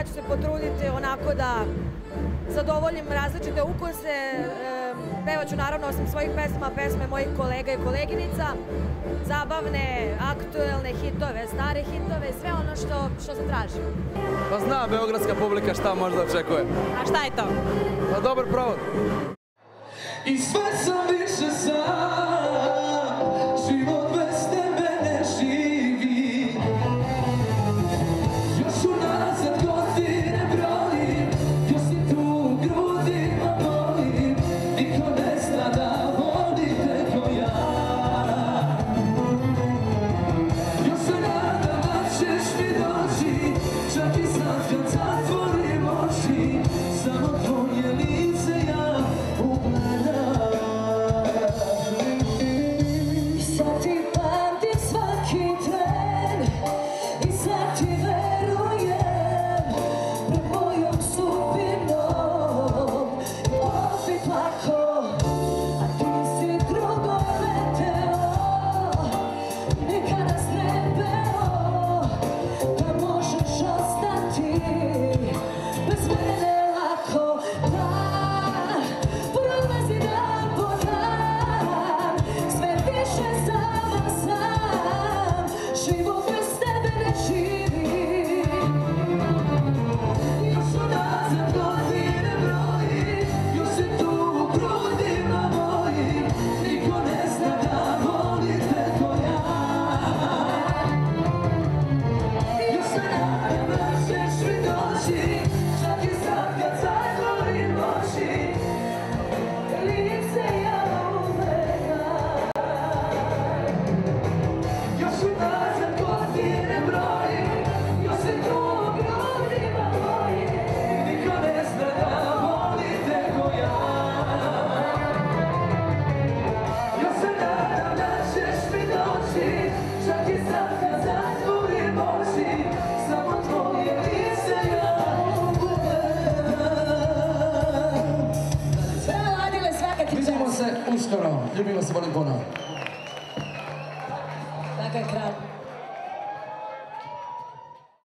ću se potruditi onako da zadovoljim različite ukuse. Pevaću naravno osim svojih pesma, pesme mojih kolega i koleginica, zabavne, aktuelne hitove, stare hitove, sve ono što se traži. Pa zna beogradska publika šta možda očekuje. A šta je to? Pa dobar provod. I sve sam više sam, život bez tebe ne živi. Još unazad godine brojim, još si tu u grudima molim. Niko ne zna da voli te ko ja. Još se nadam da ćeš mi doći, čak i sad kad zatvorim oči. Samo tvoje lice ja ugledam. I sad ti pamtim svaki tren, i sad ti verujem. Pred mojom sudbinom je opet lako, a ti si drugo meteo. Neka nas ne peo, da možeš ostati bez mene lako. Dan prolazi dan po dan, sve više sama sam, život bez tebe ne živi. Još unazad godine brojim, još si tu u grudima mojim. Niko ne zna da voli te ko ja. Još se nadam da ćeš mi doći, čak i sad kad zatvorim oči. Lice ja ugledam. Još unazad godine brojim, još si tu u grudima mojim. Niko ne zna da voli te ko ja. Još se nadam da ćeš mi doći, čak i sad kad zatvorim oči. Samo tvoje lice ja ugledam. Adile, svaka ti Vidimo čast. se uskoro, ljubimo se, volim puno. Tako je kralj.